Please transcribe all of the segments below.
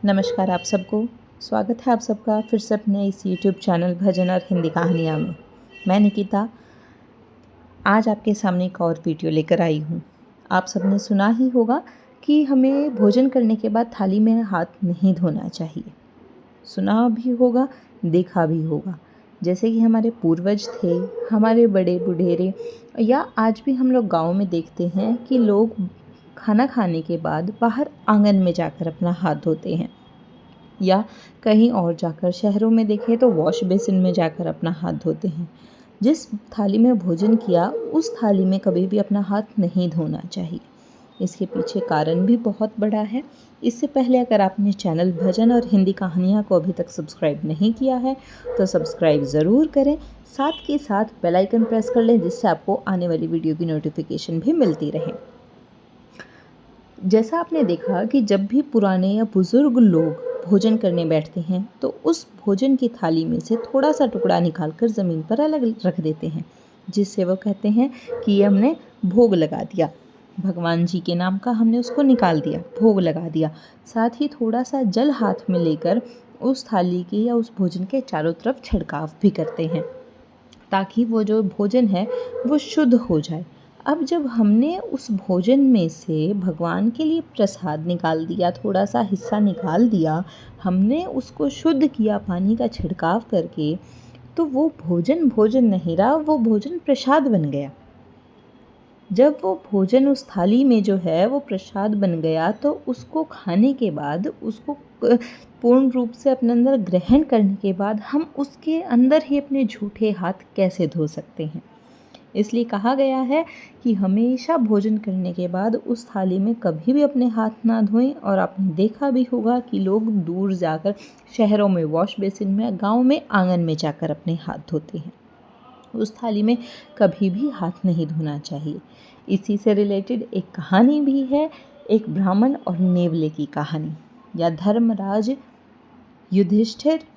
नमस्कार आप सबको। स्वागत है आप सबका फिर से अपने इस YouTube चैनल भजन और हिंदी कहानियाँ में। मैं निकिता आज आपके सामने एक और वीडियो लेकर आई हूँ। आप सबने सुना ही होगा कि हमें भोजन करने के बाद थाली में हाथ नहीं धोना चाहिए। सुना भी होगा, देखा भी होगा। जैसे कि हमारे पूर्वज थे, हमारे बड़े बुढ़ेरे या आज भी हम लोग गाँव में देखते हैं कि लोग खाना खाने के बाद बाहर आंगन में जाकर अपना हाथ धोते हैं या कहीं और जाकर शहरों में देखें तो वॉश बेसिन में जाकर अपना हाथ धोते हैं। जिस थाली में भोजन किया उस थाली में कभी भी अपना हाथ नहीं धोना चाहिए। इसके पीछे कारण भी बहुत बड़ा है। इससे पहले अगर आपने चैनल भजन और हिंदी कहानियाँ को अभी तक सब्सक्राइब नहीं किया है तो सब्सक्राइब ज़रूर करें। साथ के साथ बेल आइकन प्रेस कर लें जिससे आपको आने वाली वीडियो की नोटिफिकेशन भी मिलती रहे। जैसा आपने देखा कि जब भी पुराने या बुजुर्ग लोग भोजन करने बैठते हैं तो उस भोजन की थाली में से थोड़ा सा टुकड़ा निकालकर ज़मीन पर अलग रख देते हैं, जिससे वो कहते हैं कि ये हमने भोग लगा दिया, भगवान जी के नाम का हमने उसको निकाल दिया, भोग लगा दिया। साथ ही थोड़ा सा जल हाथ में लेकर उस थाली के या उस भोजन के चारों तरफ छिड़काव भी करते हैं ताकि वो जो भोजन है वो शुद्ध हो जाए। अब जब हमने उस भोजन में से भगवान के लिए प्रसाद निकाल दिया, थोड़ा सा हिस्सा निकाल दिया, हमने उसको शुद्ध किया पानी का छिड़काव करके, तो वो भोजन भोजन नहीं रहा, वो भोजन प्रसाद बन गया। जब वो भोजन उस थाली में जो है वो प्रसाद बन गया तो उसको खाने के बाद, उसको पूर्ण रूप से अपने अंदर ग्रहण करने के बाद हम उसके अंदर ही अपने झूठे हाथ कैसे धो सकते हैं। इसलिए कहा गया है कि हमेशा भोजन करने के बाद उस थाली में कभी भी अपने हाथ ना धोएं। और आपने देखा भी होगा कि लोग दूर जाकर शहरों में वॉश बेसिन में, गांव में आंगन में जाकर अपने हाथ धोते हैं। उस थाली में कभी भी हाथ नहीं धोना चाहिए। इसी से रिलेटेड एक कहानी भी है, एक ब्राह्मण और नेवले की कहानी या धर्मराज युधिष्ठिर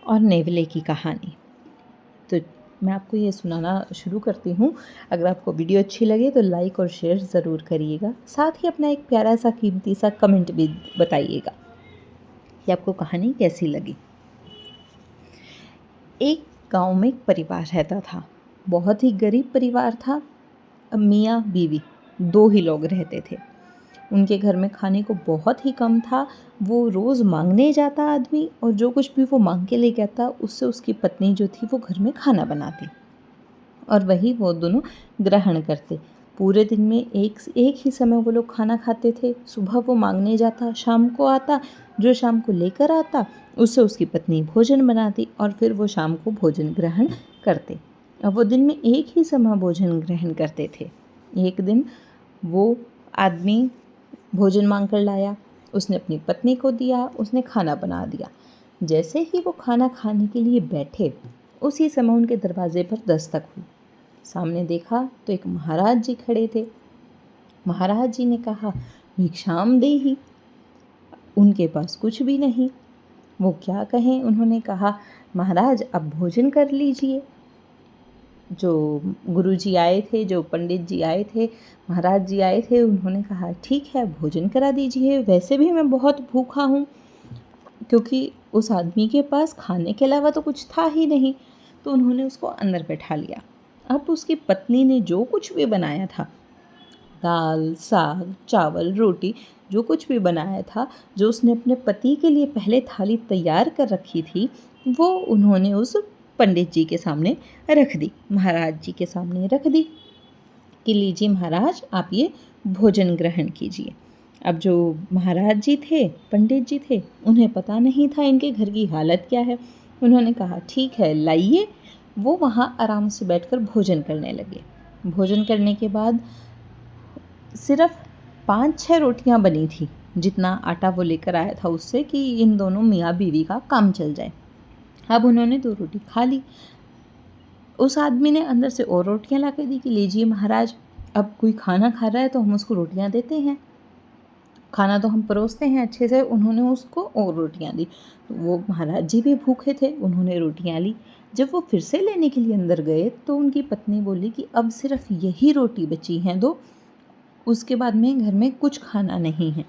और नेवले की कहानी। तो मैं आपको ये सुनाना शुरू करती हूँ। अगर आपको वीडियो अच्छी लगे तो लाइक और शेयर ज़रूर करिएगा। साथ ही अपना एक प्यारा सा कीमती सा कमेंट भी बताइएगा कि आपको कहानी कैसी लगी। एक गांव में एक परिवार रहता था। बहुत ही गरीब परिवार था। मियाँ बीवी दो ही लोग रहते थे। उनके घर में खाने को बहुत ही कम था। वो रोज़ मांगने जाता आदमी, और जो कुछ भी वो मांग के लेके आता उससे उसकी पत्नी जो थी वो घर में खाना बनाती और वही वो दोनों ग्रहण करते। पूरे दिन में एक ही समय वो लोग खाना खाते थे। सुबह वो मांगने जाता, शाम को आता, जो शाम को लेकर आता उससे उसकी पत्नी भोजन बनाती और फिर वो शाम को भोजन ग्रहण करते। अब वो दिन में एक ही समय भोजन ग्रहण करते थे। एक दिन वो आदमी भोजन मांग कर लाया, उसने अपनी पत्नी को दिया, उसने खाना बना दिया। जैसे ही वो खाना खाने के लिए बैठे उसी समय उनके दरवाजे पर दस्तक हुई। सामने देखा तो एक महाराज जी खड़े थे। महाराज जी ने कहा, भिक्षाम देहि। उनके पास कुछ भी नहीं, वो क्या कहें। उन्होंने कहा, महाराज अब भोजन कर लीजिए। जो गुरुजी आए थे, जो पंडित जी आए थे, महाराज जी आए थे, उन्होंने कहा ठीक है भोजन करा दीजिए, वैसे भी मैं बहुत भूखा हूँ, क्योंकि उस आदमी के पास खाने के अलावा तो कुछ था ही नहीं। तो उन्होंने उसको अंदर बैठा लिया। अब उसकी पत्नी ने जो कुछ भी बनाया था, दाल, साग, चावल, रोटी, जो कुछ भी बनाया था, जो उसने अपने पति के लिए पहले थाली तैयार कर रखी थी, वो उन्होंने उस पंडित जी के सामने रख दी, महाराज जी के सामने रख दी कि लीजिए महाराज आप ये भोजन ग्रहण कीजिए। अब जो महाराज जी थे, पंडित जी थे, उन्हें पता नहीं था इनके घर की हालत क्या है। उन्होंने कहा ठीक है लाइए। वो वहाँ आराम से बैठकर भोजन करने लगे। भोजन करने के बाद सिर्फ 5-6 रोटियां बनी थी, जितना आटा वो लेकर आया था उससे कि इन दोनों मियाँ बीवी का काम चल जाए। अब उन्होंने 2 रोटी खा ली। उस आदमी ने अंदर से और रोटियां ला के दी कि लीजिए महाराज, अब कोई खाना खा रहा है तो हम उसको रोटियां देते हैं, खाना तो हम परोसते हैं अच्छे से। उन्होंने उसको और रोटियां दी। तो वो महाराज जी भी भूखे थे, उन्होंने रोटियां ली। जब वो फिर से लेने के लिए अंदर गए तो उनकी पत्नी बोली कि अब सिर्फ यही रोटी बची हैं 2, उसके बाद में घर में कुछ खाना नहीं है।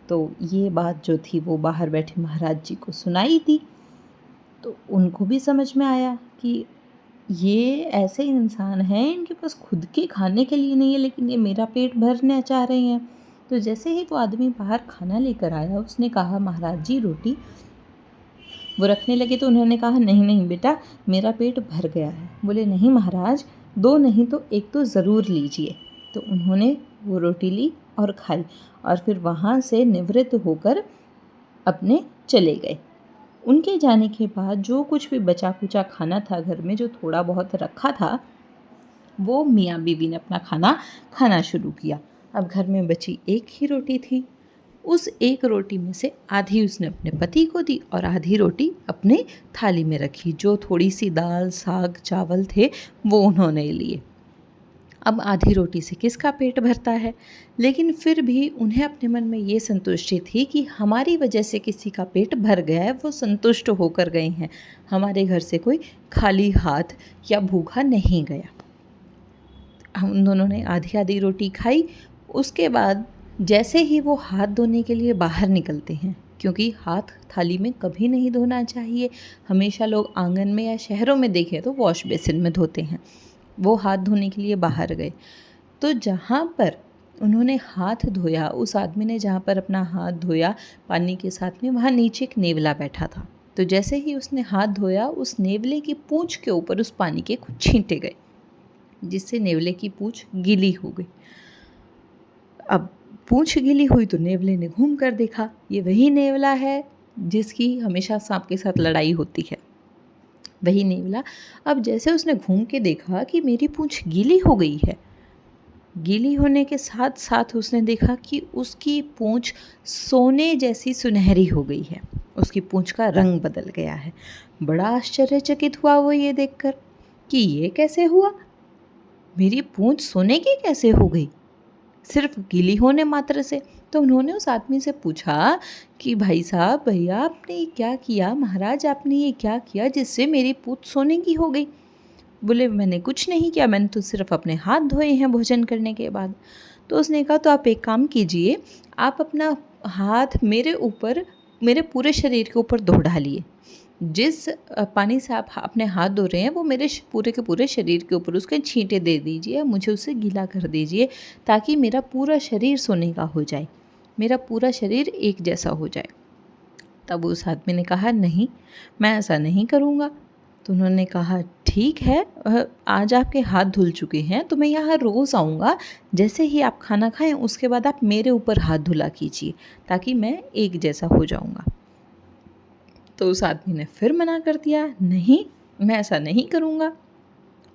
तो ये बात जो थी वो बाहर बैठे महाराज जी को सुनाई थी। तो उनको भी समझ में आया कि ये ऐसे इंसान हैं, इनके पास खुद के खाने के लिए नहीं है, लेकिन ये मेरा पेट भरना चाह रहे हैं। तो जैसे ही वो आदमी बाहर खाना लेकर आया, उसने कहा महाराज जी रोटी, वो रखने लगे तो उन्होंने कहा नहीं नहीं बेटा, मेरा पेट भर गया है। बोले नहीं महाराज, 2 नहीं तो 1 तो ज़रूर लीजिए। तो उन्होंने वो रोटी ली और खाई और फिर वहाँ से निवृत्त होकर अपने चले गए। उनके जाने के बाद जो कुछ भी बचा कुचा खाना था घर में, जो थोड़ा बहुत रखा था, वो मियाँ बीवी ने अपना खाना खाना शुरू किया। अब घर में बची 1 ही रोटी थी। उस 1 रोटी में से आधी उसने अपने पति को दी और आधी रोटी अपने थाली में रखी। जो थोड़ी सी दाल साग चावल थे वो उन्होंने लिए। अब आधी रोटी से किसका पेट भरता है, लेकिन फिर भी उन्हें अपने मन में ये संतुष्टि थी कि हमारी वजह से किसी का पेट भर गया है, वो संतुष्ट होकर गए हैं, हमारे घर से कोई खाली हाथ या भूखा नहीं गया। हम दोनों ने आधी आधी रोटी खाई। उसके बाद जैसे ही वो हाथ धोने के लिए बाहर निकलते हैं, क्योंकि हाथ थाली में कभी नहीं धोना चाहिए, हमेशा लोग आंगन में या शहरों में देखें तो वॉश बेसिन में धोते हैं, वो हाथ धोने के लिए बाहर गए। तो जहाँ पर उन्होंने हाथ धोया, उस आदमी ने जहाँ पर अपना हाथ धोया पानी के साथ में, वहाँ नीचे एक नेवला बैठा था। तो जैसे ही उसने हाथ धोया, उस नेवले की पूंछ के ऊपर उस पानी के कुछ छींटे गए, जिससे नेवले की पूंछ गीली हो गई। अब पूंछ गीली हुई तो नेवले ने घूम कर देखा, ये वही नेवला है जिसकी हमेशा सांप के साथ लड़ाई होती है, वही नेवला। अब जैसे उसने घूम के देखा कि मेरी पूंछ गीली हो गई है, गीली होने के साथ साथ उसने देखा कि उसकी पूंछ सोने जैसी सुनहरी हो गई है, उसकी पूंछ का रंग बदल गया है। बड़ा आश्चर्यचकित हुआ वो ये देखकर कि ये कैसे हुआ, मेरी पूंछ सोने की कैसे हो गई सिर्फ गीली होने मात्र से। तो उन्होंने उस आदमी से पूछा कि भाई साहब, भैया आपने ये क्या किया, महाराज आपने ये क्या किया जिससे मेरी पूंछ सोने की हो गई। बोले मैंने कुछ नहीं किया, मैंने तो सिर्फ अपने हाथ धोए हैं भोजन करने के बाद। तो उसने कहा तो आप एक काम कीजिए, आप अपना हाथ मेरे ऊपर, मेरे पूरे शरीर के ऊपर धो डालिए। जिस पानी से आप अपने हाथ धो रहे हैं वो मेरे पूरे के पूरे शरीर के ऊपर उसके छींटे दे दीजिए, मुझे उसे गीला कर दीजिए, ताकि मेरा पूरा शरीर सोने का हो जाए, मेरा पूरा शरीर एक जैसा हो जाए। तब उस आदमी ने कहा नहीं, मैं ऐसा नहीं करूँगा। तो उन्होंने कहा ठीक है, आज आपके हाथ धुल चुके हैं तो मैं यहाँ रोज़ आऊँगा, जैसे ही आप खाना खाएं उसके बाद आप मेरे ऊपर हाथ धुला कीजिए, ताकि मैं एक जैसा हो जाऊँगा। तो उस आदमी ने फिर मना कर दिया, नहीं मैं ऐसा नहीं करूँगा।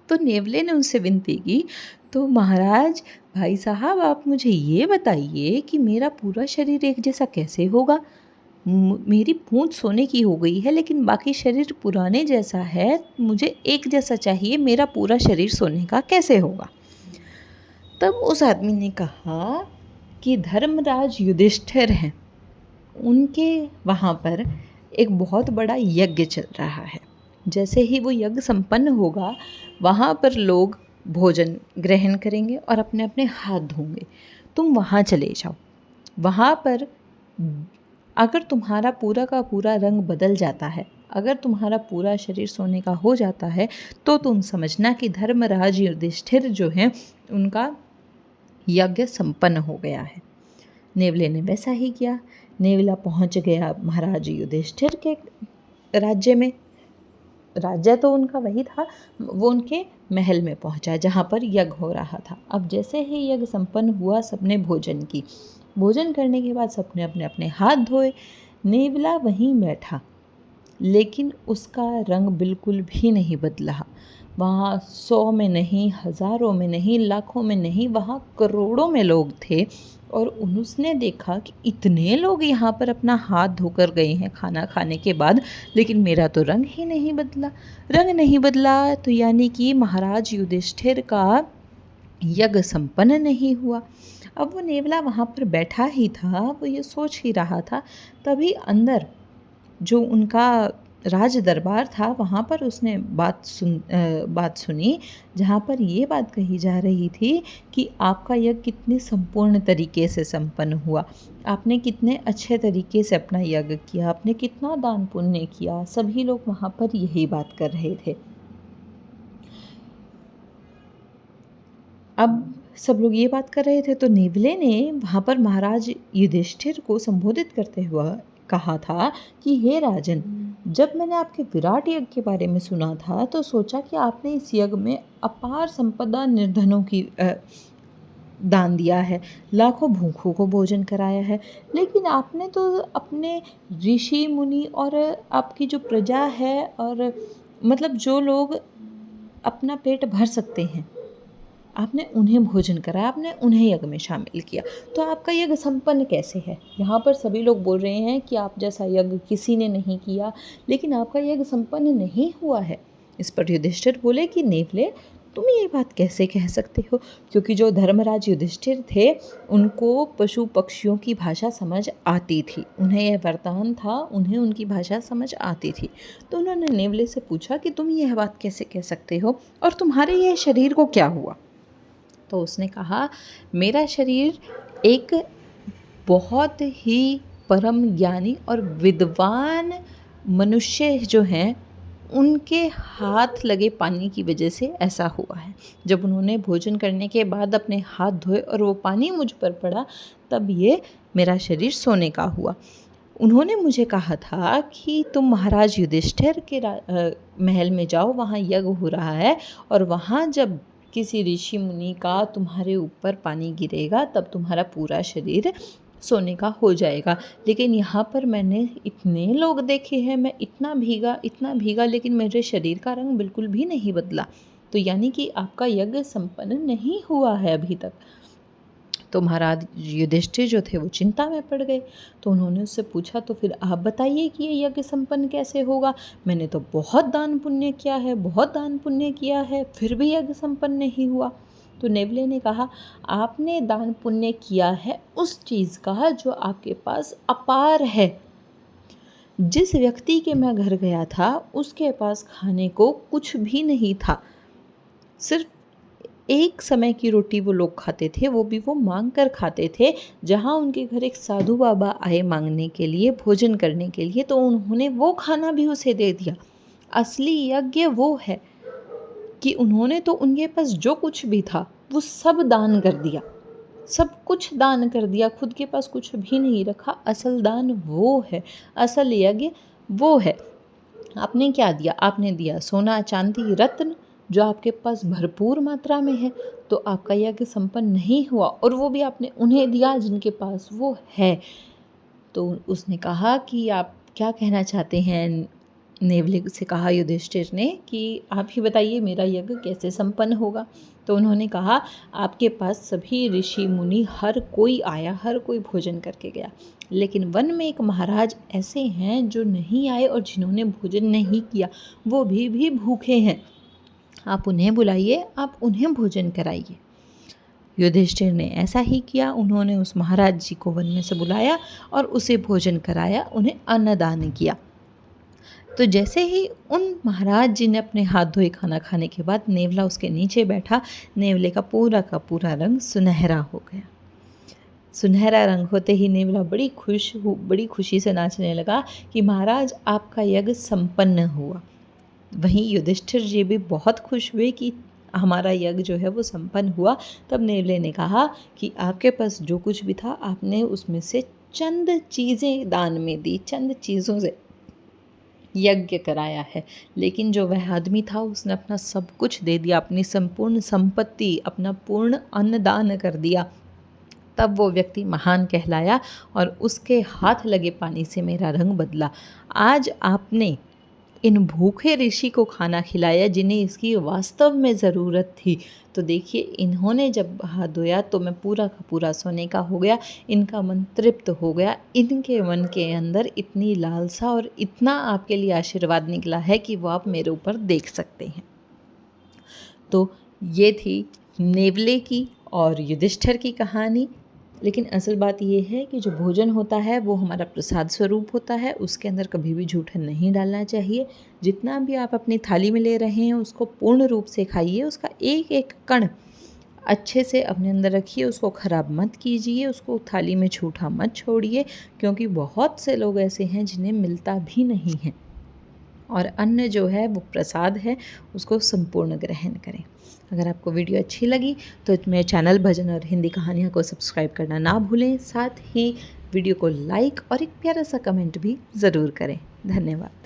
तो नेवले ने उनसे विनती की, तो महाराज भाई साहब आप मुझे ये बताइए कि मेरा पूरा शरीर एक जैसा कैसे होगा, मेरी पूंछ सोने की हो गई है लेकिन बाकी शरीर पुराने जैसा है, मुझे एक जैसा चाहिए, मेरा पूरा शरीर सोने का कैसे होगा। तब उस आदमी ने कहा कि धर्मराज युधिष्ठिर हैं, उनके वहाँ पर एक बहुत बड़ा यज्ञ चल रहा है, जैसे ही वो यज्ञ संपन्न होगा वहाँ पर लोग भोजन ग्रहण करेंगे और अपने अपने हाथ धोंगे, तुम वहाँ चले जाओ। वहाँ पर अगर तुम्हारा पूरा का पूरा रंग बदल जाता है, अगर तुम्हारा पूरा शरीर सोने का हो जाता है, तो तुम समझना कि धर्मराज युधिष्ठिर जो हैं उनका यज्ञ संपन्न हो गया है। नेवले ने वैसा ही किया। नेवला पहुंच गया महाराज युधिष्ठिर के राज्य में, राज्य तो उनका वही था, वो उनके महल में पहुंचा जहाँ पर यज्ञ हो रहा था। अब जैसे ही यज्ञ संपन्न हुआ, सबने भोजन की, भोजन करने के बाद सबने अपने अपने हाथ धोए। नेवला वहीं बैठा, लेकिन उसका रंग बिल्कुल भी नहीं बदला। वहाँ 100 में नहीं, हज़ारों में नहीं, लाखों में नहीं, वहाँ करोड़ों में लोग थे और उसने देखा कि इतने लोग यहाँ पर अपना हाथ धोकर गए हैं खाना खाने के बाद, लेकिन मेरा तो रंग ही नहीं बदला। रंग नहीं बदला तो यानी कि महाराज युधिष्ठिर का यज्ञ संपन्न नहीं हुआ। अब वो नेवला वहाँ पर बैठा ही था, वो ये सोच ही रहा था, तभी अंदर जो उनका राज दरबार था, वहाँ पर उसने बात सुनी जहाँ पर ये बात कही जा रही थी कि आपका यज्ञ कितने संपूर्ण तरीके से संपन्न हुआ, आपने कितने अच्छे तरीके से अपना यज्ञ किया, आपने कितना दान पुण्य किया। सभी लोग वहाँ पर यही बात कर रहे थे। अब सब लोग ये बात कर रहे थे तो नेवले ने वहाँ पर महाराज युधिष्ठिर को संबोधित करते हुए कहा था कि हे राजन, जब मैंने आपके विराट यज्ञ के बारे में सुना था तो सोचा कि आपने इस यज्ञ में अपार संपदा निर्धनों की दान दिया है, लाखों भूखों को भोजन कराया है, लेकिन आपने तो अपने ऋषि मुनि और आपकी जो प्रजा है और मतलब जो लोग अपना पेट भर सकते हैं, आपने उन्हें भोजन कराया, आपने उन्हें यज्ञ में शामिल किया, तो आपका यज्ञ संपन्न कैसे है? यहाँ पर सभी लोग बोल रहे हैं कि आप जैसा यज्ञ किसी ने नहीं किया, लेकिन आपका यज्ञ संपन्न नहीं हुआ है। इस पर युधिष्ठिर बोले कि नेवले, तुम ये बात कैसे कह सकते हो? क्योंकि जो धर्मराज युधिष्ठिर थे उनको पशु पक्षियों की भाषा समझ आती थी, उन्हें यह वरदान था, उन्हें उनकी भाषा समझ आती थी। तो उन्होंने नेवले से पूछा कि तुम यह बात कैसे कह सकते हो और तुम्हारे यह शरीर को क्या हुआ? तो उसने कहा, मेरा शरीर एक बहुत ही परम ज्ञानी और विद्वान मनुष्य जो हैं उनके हाथ लगे पानी की वजह से ऐसा हुआ है। जब उन्होंने भोजन करने के बाद अपने हाथ धोए और वो पानी मुझ पर पड़ा, तब ये मेरा शरीर सोने का हुआ। उन्होंने मुझे कहा था कि तुम महाराज युधिष्ठिर के महल में जाओ, वहाँ यज्ञ हो रहा है और वहाँ जब किसी ऋषि मुनि का तुम्हारे ऊपर पानी गिरेगा तब तुम्हारा पूरा शरीर सोने का हो जाएगा। लेकिन यहाँ पर मैंने इतने लोग देखे हैं, मैं इतना भीगा लेकिन मेरे शरीर का रंग बिल्कुल भी नहीं बदला, तो यानी कि आपका यज्ञ संपन्न नहीं हुआ है अभी तक। तो महाराज युधिष्ठिर जो थे वो चिंता में पड़ गए। तो उन्होंने उससे पूछा, तो फिर आप बताइए कि ये यज्ञ संपन्न कैसे होगा? मैंने तो बहुत दान पुण्य किया है, फिर भी यज्ञ संपन्न नहीं हुआ। तो नेवले ने कहा, आपने दान पुण्य किया है उस चीज़ का जो आपके पास अपार है। जिस व्यक्ति के मैं घर गया था उसके पास खाने को कुछ भी नहीं था, सिर्फ एक समय की रोटी वो लोग खाते थे, वो भी वो मांग कर खाते थे। जहाँ उनके घर एक साधु बाबा आए मांगने के लिए, भोजन करने के लिए, तो उन्होंने वो खाना भी उसे दे दिया। असली यज्ञ वो है कि उन्होंने तो उनके पास जो कुछ भी था वो सब दान कर दिया, सब कुछ दान कर दिया, खुद के पास कुछ भी नहीं रखा। असल दान वो है, असल यज्ञ वो है। आपने क्या दिया? आपने दिया सोना चांदी रत्न जो आपके पास भरपूर मात्रा में है, तो आपका यज्ञ संपन्न नहीं हुआ, और वो भी आपने उन्हें दिया जिनके पास वो है। तो उसने कहा कि आप क्या कहना चाहते हैं? नेवले से कहा युधिष्ठिर ने कि आप ही बताइए मेरा यज्ञ कैसे संपन्न होगा। तो उन्होंने कहा, आपके पास सभी ऋषि मुनि हर कोई आया, हर कोई भोजन करके गया, लेकिन वन में एक महाराज ऐसे हैं जो नहीं आए और जिन्होंने भोजन नहीं किया, वो भी भूखे हैं। आप उन्हें बुलाइए, आप उन्हें भोजन कराइए। युधिष्ठिर ने ऐसा ही किया। उन्होंने उस महाराज जी को वन में से बुलाया और उसे भोजन कराया, उन्हें अन्नदान किया। तो जैसे ही उन महाराज जी ने अपने हाथ धोए खाना खाने के बाद नेवला उसके नीचे बैठा, नेवले का पूरा रंग सुनहरा हो गया। सुनहरा रंग होते ही नेवला बड़ी खुशी से नाचने लगा कि महाराज आपका यज्ञ संपन्न हुआ। वहीं युधिष्ठिर जी भी बहुत खुश हुए कि हमारा यज्ञ जो है वो संपन्न हुआ। तब नेवले ने कहा कि आपके पास जो कुछ भी था आपने उसमें से चंद चीज़ें दान में दी, चंद चीज़ों से यज्ञ कराया है, लेकिन जो वह आदमी था उसने अपना सब कुछ दे दिया, अपनी संपूर्ण संपत्ति, अपना पूर्ण अन्नदान कर दिया। तब वो व्यक्ति महान कहलाया और उसके हाथ लगे पानी से मेरा रंग बदला। आज आपने इन भूखे ऋषि को खाना खिलाया जिन्हें इसकी वास्तव में ज़रूरत थी। तो देखिए, इन्होंने जब हाथ धोया तो मैं पूरा का पूरा सोने का हो गया, इनका मन तृप्त हो गया, इनके मन के अंदर इतनी लालसा और इतना आपके लिए आशीर्वाद निकला है कि वो आप मेरे ऊपर देख सकते हैं। तो ये थी नेवले की और युधिष्ठिर की कहानी। लेकिन असल बात ये है कि जो भोजन होता है वो हमारा प्रसाद स्वरूप होता है, उसके अंदर कभी भी झूठा नहीं डालना चाहिए। जितना भी आप अपनी थाली में ले रहे हैं उसको पूर्ण रूप से खाइए, उसका एक एक कण अच्छे से अपने अंदर रखिए, उसको ख़राब मत कीजिए, उसको थाली में झूठा मत छोड़िए, क्योंकि बहुत से लोग ऐसे हैं जिन्हें मिलता भी नहीं है। और अन्न जो है वो प्रसाद है, उसको संपूर्ण ग्रहण करें। अगर आपको वीडियो अच्छी लगी तो मेरे चैनल भजन और हिंदी कहानियाँ को सब्सक्राइब करना ना भूलें, साथ ही वीडियो को लाइक और एक प्यारा सा कमेंट भी ज़रूर करें। धन्यवाद।